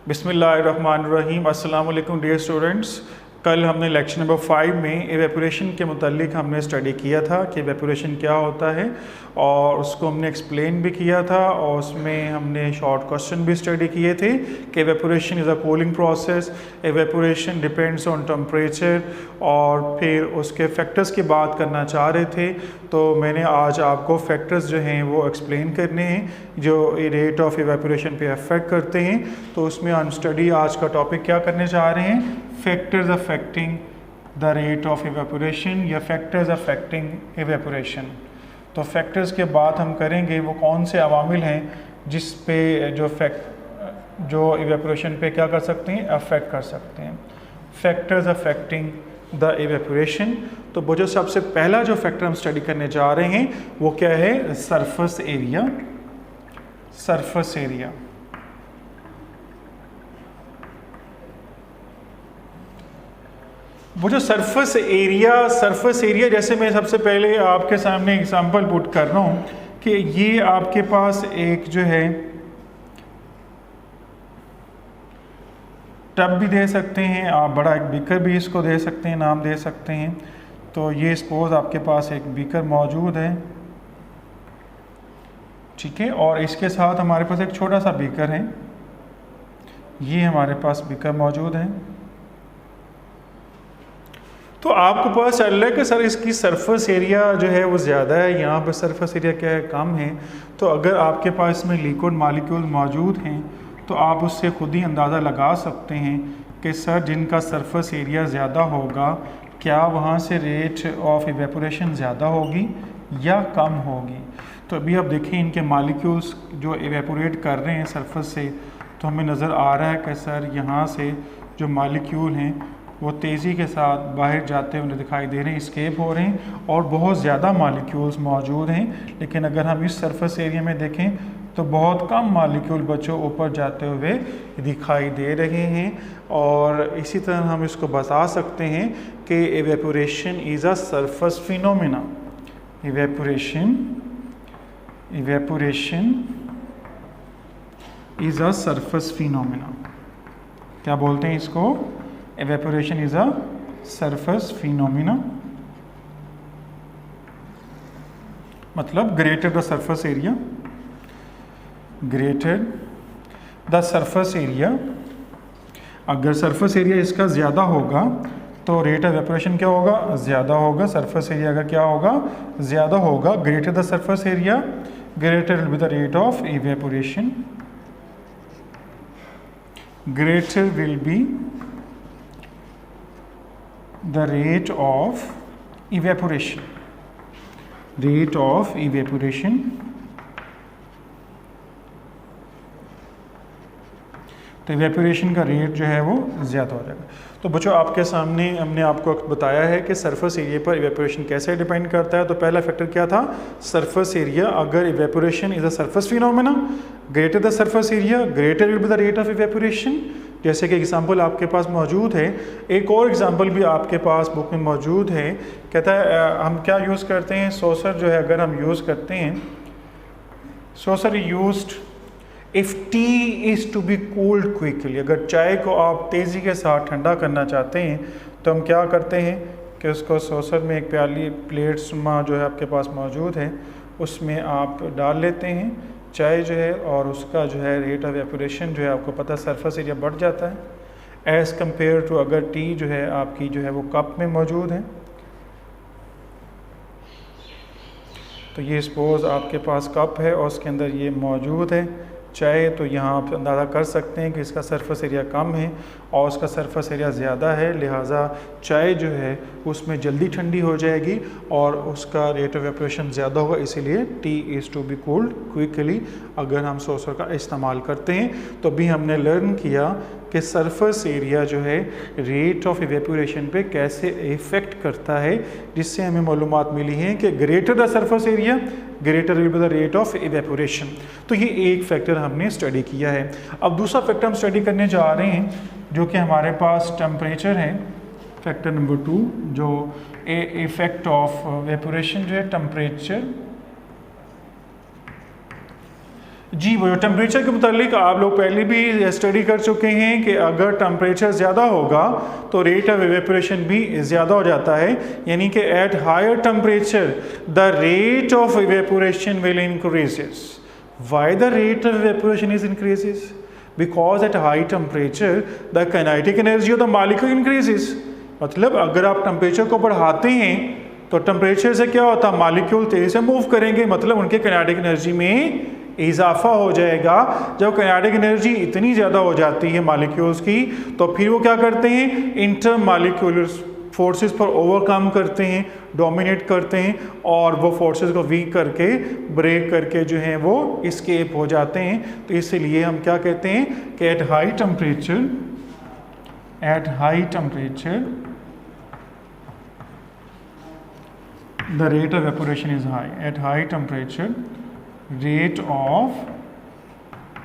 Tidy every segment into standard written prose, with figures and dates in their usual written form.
बिस्मिल्लाहिर्रहमानिर्रहीम। अस्सलाम वालेकुम डियर स्टूडेंट्स। कल हमने लेक्चर नंबर 5 में एवेपोरेशन के मुतालिक हमने स्टडी किया था कि एवेपोरेशन क्या होता है और उसको हमने एक्सप्लेन भी किया था और उसमें हमने शॉर्ट क्वेश्चन भी स्टडी किए थे कि evaporation is a cooling process, evaporation depends on temperature और फिर उसके फैक्टर्स की बात करना चाह रहे थे। तो मैंने आज आपको फैक्टर्स जो हैं वो एक्सप्लेन करने हैं जो रेट ऑफ एवेपोरेशन पे अफेक्ट करते हैं। तो उसमें हम स्टडी आज का टॉपिक क्या करने जा रहे हैं, factors affecting the rate of evaporation या फैक्टर्स अफेक्टिंग एवेपोरेशन। तो फैक्टर्स के बाद हम करेंगे वो कौन से अवामिल हैं जिस पे जो एवेपोरेशन पे क्या कर सकते हैं, अफेक्ट कर सकते हैं। Factors affecting the evaporation. तो वो जो सबसे पहला जो फैक्टर हम स्टडी करने जा रहे हैं वो क्या है, सरफेस एरिया। सरफेस एरिया वो जो सरफेस एरिया जैसे मैं सबसे पहले आपके सामने एग्जांपल पुट कर रहा हूँ कि ये आपके पास एक जो है टब भी दे सकते हैं आप, बड़ा एक बीकर भी इसको दे सकते हैं, नाम दे सकते हैं। तो ये सपोज आपके पास एक बीकर मौजूद है, ठीक है, और इसके साथ हमारे पास एक छोटा सा बीकर है, ये हमारे पास बीकर मौजूद है। तो आपको पता चल रहा है कि सर इसकी सरफेस एरिया जो है वो ज़्यादा है, यहाँ पर सरफेस एरिया क्या है, कम है। तो अगर आपके पास इसमें लिक्विड मॉलिक्यूल मौजूद हैं तो आप उससे खुद ही अंदाज़ा लगा सकते हैं कि सर जिनका सरफेस एरिया ज़्यादा होगा क्या वहाँ से रेट ऑफ इवेपोरेशन ज़्यादा होगी या कम होगी। तो अभी आप देखें इनके मॉलिक्यूल्स जो इवेपोरेट कर रहे हैं सरफेस से, तो हमें नज़र आ रहा है कि सर यहाँ से जो मॉलिक्यूल हैं वो तेज़ी के साथ बाहर जाते हुए दिखाई दे रहे हैं, स्केप हो रहे हैं और बहुत ज़्यादा मॉलिक्यूल्स मौजूद हैं। लेकिन अगर हम इस सरफेस एरिया में देखें तो बहुत कम मॉलिक्यूल बच्चों ऊपर जाते हुए दिखाई दे रहे हैं। और इसी तरह हम इसको बता सकते हैं कि evaporation is a surface phenomena. Evaporation is a surface phenomena. क्या बोलते हैं इसको, evaporation is a surface phenomena, मतलब greater the surface area, अगर सरफेस एरिया इसका ज़्यादा होगा तो रेट ऑफ एवेपोरेशन क्या होगा, ज़्यादा होगा। सरफेस एरिया अगर क्या होगा, ज़्यादा होगा, greater the surface area greater will be the rate of evaporation, greater will be the rate of evaporation, तो इवेपोरेशन का रेट जो है वो ज़्यादा हो जाएगा। तो बच्चों आपके सामने हमने आपको बताया है कि सरफेस एरिया पर इवेपोरेशन कैसे डिपेंड करता है। तो पहला फैक्टर क्या था, सरफेस एरिया। अगर evaporation is a surface phenomena, greater the surface area greater will be the rate of evaporation. जैसे कि एग्जांपल आपके पास मौजूद है, एक और एग्जांपल भी आपके पास बुक में मौजूद है। कहता है हम क्या यूज़ करते हैं, सॉसर जो है अगर हम यूज़ करते हैं, saucer used if tea is to be cooled quickly. अगर चाय को आप तेज़ी के साथ ठंडा करना चाहते हैं तो हम क्या करते हैं कि उसको सॉसर में एक प्याली प्लेट सुमा जो है आपके पास मौजूद है उसमें आप डाल लेते हैं चाय जो है, और उसका जो है रेट ऑफ एवेपोरेशन जो है आपको पता सरफेस एरिया बढ़ जाता है एज़ कम्पेयर टू अगर टी जो है आपकी जो है वो कप में मौजूद है। तो ये सपोज़ आपके पास कप है और उसके अंदर ये मौजूद है चाय, तो यहाँ आप अंदाज़ा कर सकते हैं कि इसका सरफेस एरिया कम है और उसका सरफेस एरिया ज़्यादा है, लिहाजा चाय जो है उसमें जल्दी ठंडी हो जाएगी और उसका रेट ऑफ एवेपोरेशन ज़्यादा होगा। इसीलिए tea is to be cooled quickly अगर हम सॉसर का इस्तेमाल करते हैं। तो अभी हमने लर्न किया कि सरफेस एरिया जो है रेट ऑफ इवेपोरेशन पे कैसे इफ़ेक्ट करता है, जिससे हमें मालूमात मिली हैं कि greater the surface area greater will be the rate of evaporation. तो ये एक फैक्टर हमने स्टडी किया है। अब दूसरा फैक्टर हम स्टडी करने जा रहे हैं जो कि हमारे पास टेम्परेचर है, फैक्टर नंबर 2 जो इफेक्ट ऑफ इवेपोरेशन जो है टेम्परेचर। जी वो टेम्परेचर के मुतालिक आप लोग पहले भी स्टडी कर चुके हैं कि अगर टेम्परेचर ज़्यादा होगा तो रेट ऑफ इवेपोरेशन भी ज़्यादा हो जाता है, यानी कि at higher temperature the rate of evaporation will increases. Why the rate of evaporation is increases? Because at high temperature the kinetic energy of the molecule increases. मतलब अगर आप टेम्परेचर को बढ़ाते हैं तो टेम्परेचर से क्या होता है, मॉलिक्यूल तेज़ी से मूव करेंगे, मतलब उनके काइनेटिक एनर्जी में इजाफा हो जाएगा। जब काइनेटिक एनर्जी इतनी ज़्यादा हो जाती है मॉलिक्यूल्स की तो फिर वो क्या करते हैं, इंटर मॉलिक्यूलर फोर्सेस पर ओवरकम करते हैं, डोमिनेट करते हैं और वो फोर्सेस को वीक करके ब्रेक करके जो हैं वो एस्केप हो जाते हैं। तो इसलिए हम क्या कहते हैं कि eight high temperature the rate of evaporation is high. At high temperature rate of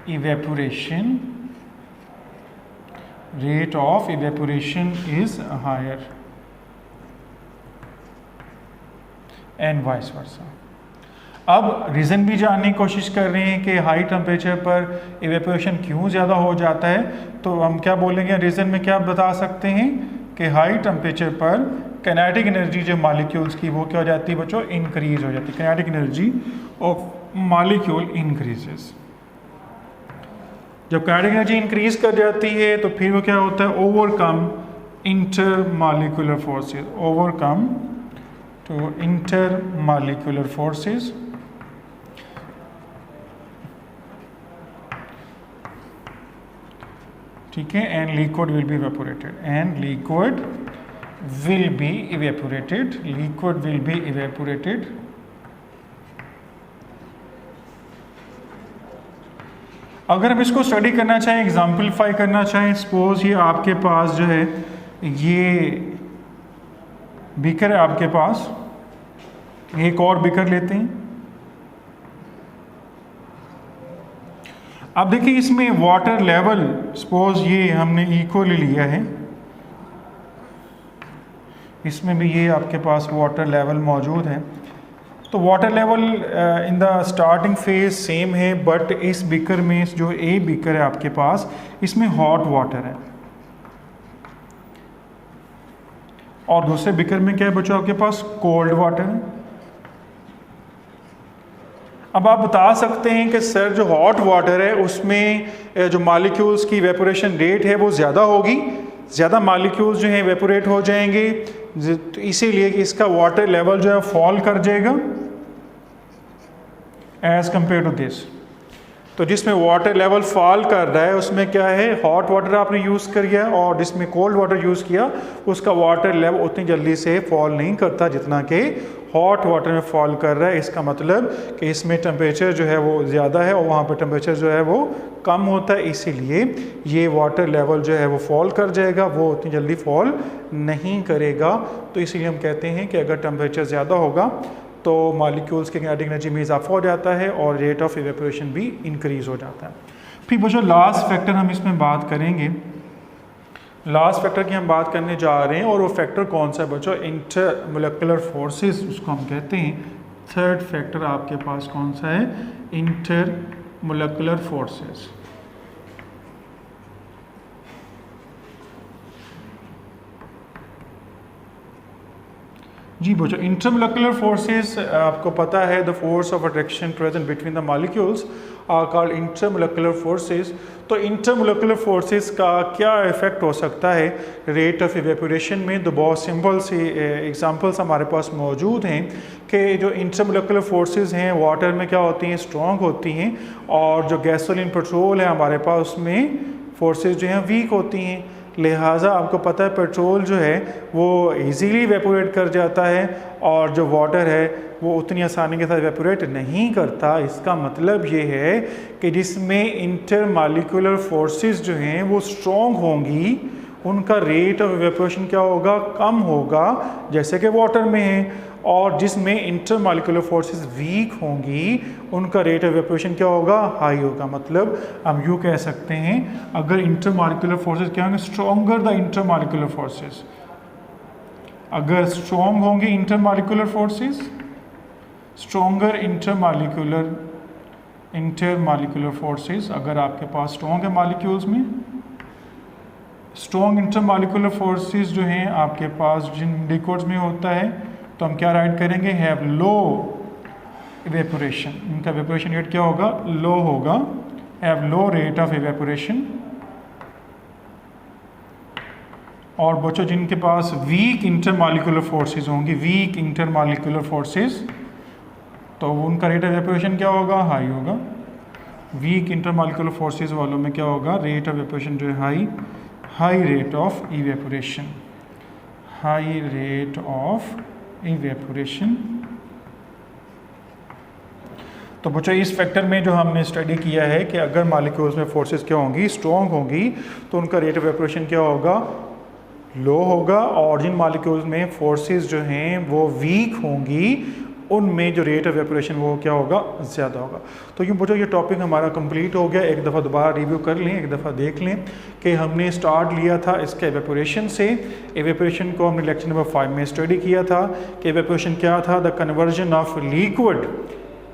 evaporation is higher and vice versa. अब रीज़न भी जानने की कोशिश कर रहे हैं कि हाई टेम्परेचर पर इवेपोरेशन क्यों ज़्यादा हो जाता है, तो हम क्या बोलेंगे, रीज़न में क्या बता सकते हैं कि हाई टेम्परेचर पर काइनेटिक एनर्जी जो मॉलिक्यूल्स की वो क्या हो जाती है बच्चों, इंक्रीज हो जाती है। Kinetic energy of molecule increases. जब काइनेटिक एनर्जी इंक्रीज कर जाती है तो फिर वो क्या होता है, overcome intermolecular forces, overcome to intermolecular forces. ठीक है, and liquid will be evaporated, अगर हम इसको स्टडी करना चाहें, एग्जाम्पलीफाई करना चाहें, सपोज ये आपके पास जो है ये बीकर है आपके पास, एक और बीकर लेते हैं। अब देखिए इसमें वाटर लेवल सपोज ये हमने इक्वली लिया है, इसमें भी ये आपके पास वाटर लेवल मौजूद है। तो water level in the starting phase same है, बट इस बीकर में जो ए बीकर है आपके पास, इसमें हॉट वाटर है और दूसरे बीकर में क्या है बच्चों आपके पास, कोल्ड वाटर है। अब आप बता सकते हैं कि सर जो हॉट वाटर है उसमें जो मॉलिक्यूल्स की इवेपोरेशन रेट है वो ज़्यादा होगी, ज़्यादा मॉलिक्यूल्स जो हैं इवेपोरेट हो जाएंगे, तो इसीलिए कि इसका वाटर लेवल जो है फॉल कर जाएगा एज कंपेयर टू दिस। तो जिसमें वाटर लेवल फॉल कर रहा है उसमें क्या है, हॉट वाटर आपने यूज़ किया और जिसमें कोल्ड वाटर यूज़ किया उसका वाटर लेवल उतनी जल्दी से फॉल नहीं करता जितना कि हॉट वाटर में फॉल कर रहा है। इसका मतलब कि इसमें टेम्परेचर जो है वो ज़्यादा है और वहाँ पर टेम्परेचर जो है वो कम होता है, इसीलिए ये वाटर लेवल जो है वो फॉल कर जाएगा, वो उतनी जल्दी फॉल नहीं करेगा। तो इसीलिए हम कहते हैं कि अगर टेम्परेचर ज़्यादा होगा तो मॉलिक्यूल्स के काइनेटिक एनर्जी में इजाफा हो जाता है और रेट ऑफ इवेपोरेशन भी इंक्रीज़ हो जाता है। फिर बच्चों लास्ट फैक्टर हम इसमें बात करेंगे, लास्ट फैक्टर की हम बात करने जा रहे हैं और वो फैक्टर कौन सा है बच्चों, इंटर मोलेकुलर फोर्सेस उसको हम कहते हैं। थर्ड फैक्टर आपके पास कौन सा है, इंटर मोलेकुलर फोर्सेस। जी बच्चों, इंटरमोलेकुलर फोर्सेस आपको पता है the force of attraction present between the molecules are called intermolecular forces. तो इंटरमोलेकुलर फोर्सेस का क्या इफेक्ट हो सकता है रेट ऑफ इवेपोरेशन में, तो बहुत सिंपल सी एग्जांपल्स हमारे पास मौजूद हैं कि जो इंटरमोलेकुलर फोर्सेस हैं वाटर में क्या होती हैं, स्ट्रॉन्ग होती हैं, और जो गैसोलीन पेट्रोल है हमारे पास उसमें फोर्सेस जो हैं वीक होती हैं। लिहाजा आपको पता है पेट्रोल जो है वो इजीली इवेपोरेट कर जाता है और जो वाटर है वो उतनी आसानी के साथ इवेपोरेट नहीं करता। इसका मतलब ये है कि जिसमें इंटर मॉलिक्यूलर फोर्सेस जो हैं वो स्ट्रॉन्ग होंगी उनका रेट ऑफ इवेपोरेशन क्या होगा, कम होगा, जैसे कि वाटर में है। और जिसमें इंटर मॉलिक्यूलर फोर्सेस वीक होंगी उनका रेट ऑफ इवेपोरेशन क्या होगा, हाई होगा। मतलब हम यूँ कह सकते हैं अगर इंटर मॉलिक्यूलर फोर्सेस क्या होंगे, stronger the inter molecular forces, अगर स्ट्रॉन्ग होंगे inter molecular forces, stronger inter molecular intermolecular forces, अगर आपके पास स्ट्रॉन्ग है मॉलिक्यूल्स में, स्ट्रॉन्ग इंटरमॉलिक्यूलर फोर्सेस जो हैं आपके पास जिन लिक्विड्स में होता है, तो हम क्या राइट करेंगे, हैव लो इवेपोरेशन, इनका इवेपोरेशन रेट क्या होगा, लो होगा, have low rate of evaporation. और बच्चों जिनके पास वीक इंटरमॉलिक्यूलर फोर्सेस होंगी, वीक इंटरमॉलिक्यूलर फोर्सेस, तो उनका रेट ऑफ इवेपोरेशन क्या होगा, हाई होगा। वीक इंटरमॉलिक्यूलर फोर्सेस वालों में क्या होगा, रेट ऑफ इवेपोरेशन जो है high rate of evaporation, high rate of evaporation. तो बच्चों इस फैक्टर में जो हमने स्टडी किया है कि अगर मॉलिक्यूल्स में फोर्सेस क्या होंगी, स्ट्रॉन्ग होंगी, तो उनका रेट ऑफ इवेपोरेशन क्या होगा, लो होगा। और जिन मॉलिक्यूल्स में फोर्सेस जो हैं वो वीक होंगी, उनमें जो रेट ऑफ इवेपोरेशन वो क्या होगा, ज़्यादा होगा। तो यूँ बच्चों ये टॉपिक हमारा कंप्लीट हो गया। एक दफ़ा दोबारा रिव्यू कर लें, एक दफ़ा देख लें कि हमने स्टार्ट लिया था इसके इवेपोरेशन से। इवेपोरेशन को हमने लेक्चर नंबर 5 में स्टडी किया था कि इवेपोरेशन क्या था, the conversion of liquid,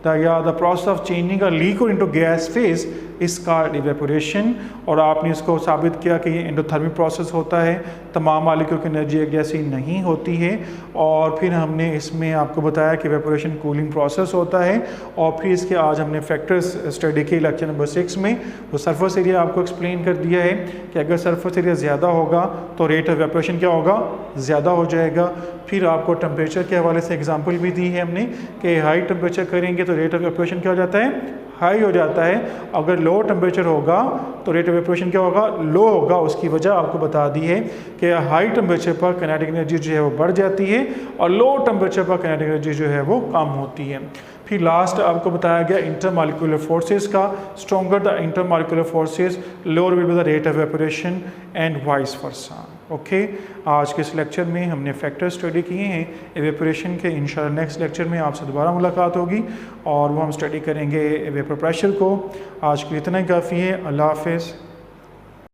the process of changing a liquid into gas phase इस कॉल्ड इवेपोरेशन। और आपने इसको साबित किया कि ये एंडोथर्मिक प्रोसेस होता है, तमाम मॉलिक्यूल की एनर्जी एक जैसी नहीं होती है। और फिर हमने इसमें आपको बताया कि इवेपोरेशन कूलिंग प्रोसेस होता है। और फिर इसके आज हमने फैक्टर्स स्टडी किए लेक्चर नंबर 6 में। तो सरफेस एरिया आपको एक्सप्लेन कर दिया है कि अगर सरफेस एरिया ज़्यादा होगा तो रेट ऑफ इवेपोरेशन क्या होगा, ज़्यादा हो जाएगा। फिर आपको टेम्परेचर के हवाले से एग्जांपल भी दी है हमने कि हाई टेम्परेचर करेंगे तो रेट ऑफ इवेपोरेशन क्या हो जाता है, हाई हो जाता है। अगर लो टेम्परेचर होगा तो रेट ऑफ इवेपोरेशन क्या होगा, लो होगा। उसकी वजह आपको बता दी है कि हाई टेम्परेचर पर काइनेटिक एनर्जी जो है वो बढ़ जाती है और लो टेम्परेचर पर काइनेटिक एनर्जी जो है वो कम होती है। फिर लास्ट आपको बताया गया इंटरमॉलिक्यूलर फोर्सेस का, stronger the intermolecular forces lower will be the rate of evaporation and vice versa. Okay, आज के इस लेक्चर में हमने फैक्टर स्टडी किए हैं इवेपोरेशन के। इंशाल्लाह नेक्स्ट लेक्चर में आपसे दोबारा मुलाकात होगी और वो हम स्टडी करेंगे वेपर प्रेशर को। आज के लिए इतना ही काफ़ी है। अल्लाह हाफ़िज़।